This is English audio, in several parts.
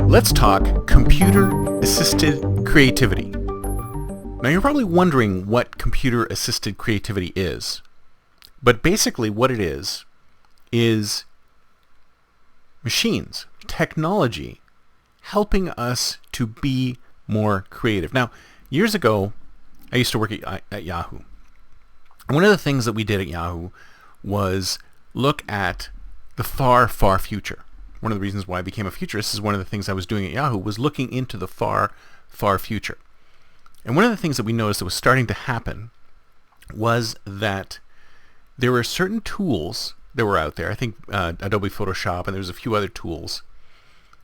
Let's talk computer-assisted creativity. Now you're probably wondering what computer-assisted creativity is. But basically what it is machines, technology, helping us to be more creative. Now, years ago, I used to work at Yahoo. And one of the things that we did at Yahoo was look at the far, far future. One of the reasons why I became a futurist is one of the things I was doing at Yahoo was looking into the far, far future. And one of the things that we noticed that was starting to happen was that there were certain tools that were out there. I think Adobe Photoshop, and there was a few other tools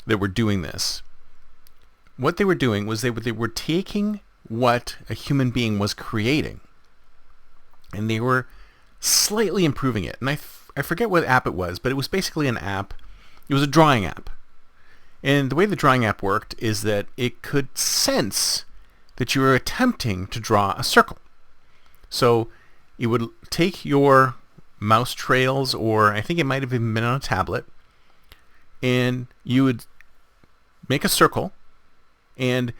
that were doing this. What they were doing was they were taking what a human being was creating, and they were slightly improving it. And I forget what app it was, but it was basically an app. It was a drawing app. And the way the drawing app worked is that it could sense that you were attempting to draw a circle. So it would take your mouse trails, or I think it might have even been on a tablet, and you would make a circle, and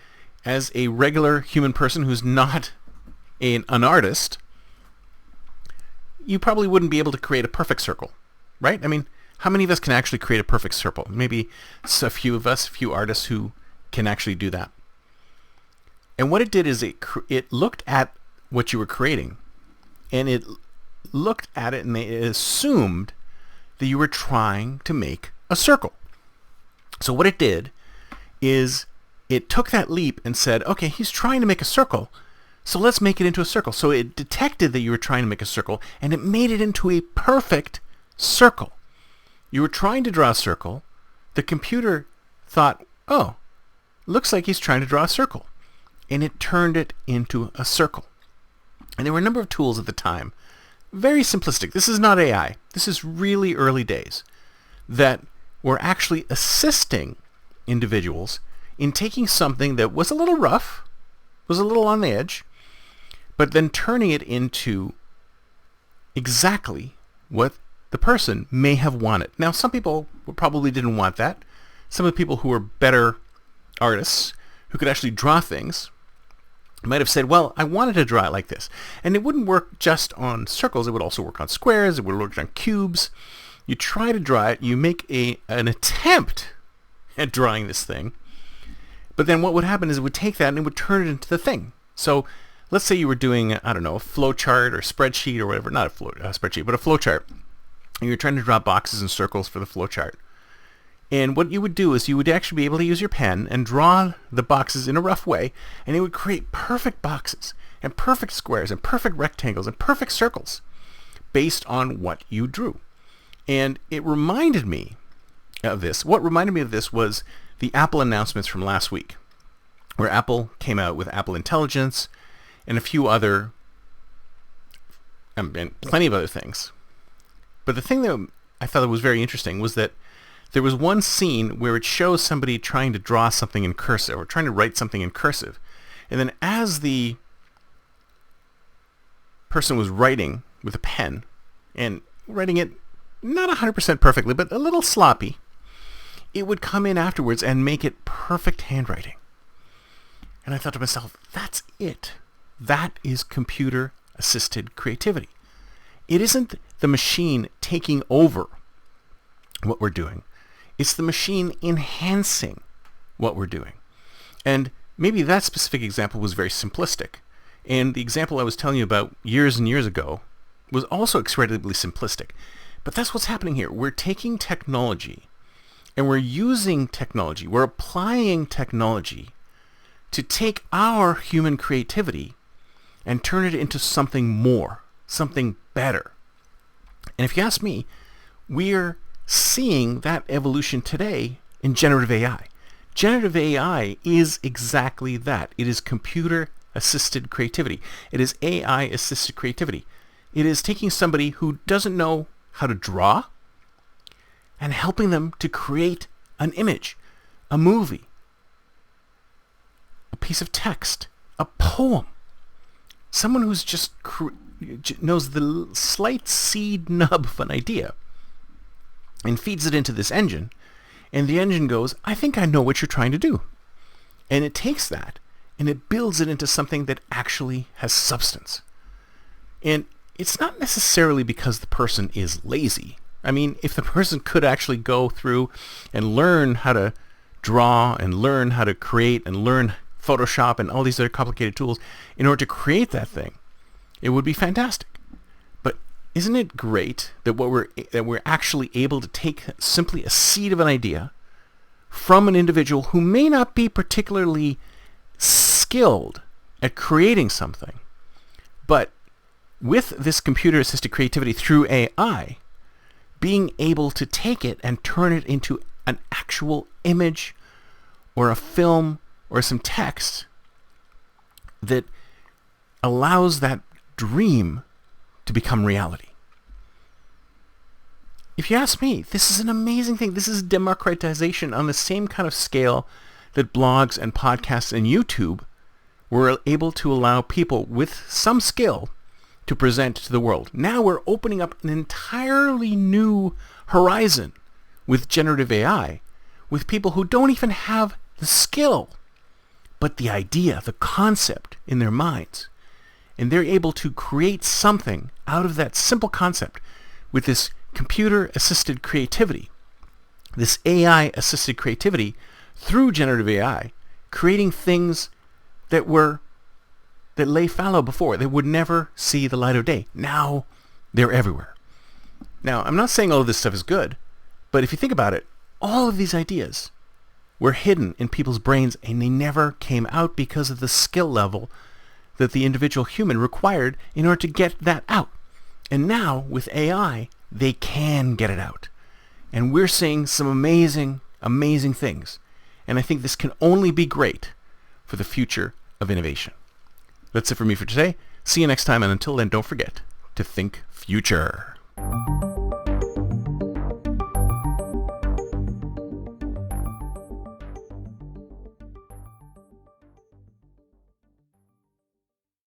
as a regular human person who's not an artist, you probably wouldn't be able to create a perfect circle, right? I mean, how many of us can actually create a perfect circle? Maybe a few of us, a few artists who can actually do that. And what it did is it looked at what you were creating, and it looked at it and it assumed that you were trying to make a circle. So what it did is it took that leap and said, okay, he's trying to make a circle, so let's make it into a circle. So it detected that you were trying to make a circle, and it made it into a perfect circle. You were trying to draw a circle. The computer thought, oh, looks like he's trying to draw a circle. And it turned it into a circle. And there were a number of tools at the time, very simplistic. This is not AI. This is really early days, that were actually assisting individuals in taking something that was a little rough, was a little on the edge, but then turning it into exactly what the person may have wanted. Now, some people probably didn't want that. Some of the people who were better artists, who could actually draw things, might have said, well, I wanted to draw it like this. And it wouldn't work just on circles. It would also work on squares. It would work on cubes. You try to draw it. You make an attempt at drawing this thing. But then what would happen is it would take that and it would turn it into the thing. So let's say you were doing, I don't know, a flow chart or spreadsheet or whatever. Not a spreadsheet, but a flow chart. And you're trying to draw boxes and circles for the flow chart. And what you would do is you would actually be able to use your pen and draw the boxes in a rough way, and it would create perfect boxes and perfect squares and perfect rectangles and perfect circles based on what you drew. And it reminded me of this. What reminded me of this was the Apple announcements from last week, where Apple came out with Apple Intelligence and a few other, and plenty of other things. But the thing that I thought was very interesting was that there was one scene where it shows somebody trying to draw something in cursive or trying to write something in cursive. And then as the person was writing with a pen and writing it not 100% perfectly, but a little sloppy, it would come in afterwards and make it perfect handwriting. And I thought to myself, that's it. That is computer-assisted creativity. It isn't the machine taking over what we're doing. It's the machine enhancing what we're doing. And maybe that specific example was very simplistic. And the example I was telling you about years and years ago was also incredibly simplistic. But that's what's happening here. We're taking technology and we're using technology. We're applying technology to take our human creativity and turn it into something more, something better. And if you ask me, we're seeing that evolution today in generative AI. Generative AI is exactly that. It is computer-assisted creativity. It is AI-assisted creativity. It is taking somebody who doesn't know how to draw and helping them to create an image, a movie, a piece of text, a poem. Someone who's just knows the slight seed nub of an idea and feeds it into this engine, And the engine goes, I think I know what you're trying to do. And it takes that and it builds it into something that actually has substance. And it's not necessarily because the person is lazy. I mean, if the person could actually go through and learn how to draw and learn how to create and learn Photoshop and all these other complicated tools in order to create that thing, it would be fantastic. But isn't it great that we're actually able to take simply a seed of an idea from an individual who may not be particularly skilled at creating something, but with this computer-assisted creativity through AI, being able to take it and turn it into an actual image or a film or some text that allows that dream to become reality. If you ask me, this is an amazing thing. This is democratization on the same kind of scale that blogs and podcasts and YouTube were able to allow people with some skill to present to the world. Now we're opening up an entirely new horizon with generative AI, with people who don't even have the skill, but the idea, the concept in their minds. And they're able to create something out of that simple concept with this computer-assisted creativity, this AI-assisted creativity through generative AI, creating things that lay fallow before. They would never see the light of day. Now they're everywhere. Now, I'm not saying all of this stuff is good, but if you think about it, all of these ideas were hidden in people's brains and they never came out because of the skill level that the individual human required in order to get that out. And now, with AI, they can get it out. And we're seeing some amazing, amazing things. And I think this can only be great for the future of innovation. That's it for me for today. See you next time, and until then, don't forget to think future.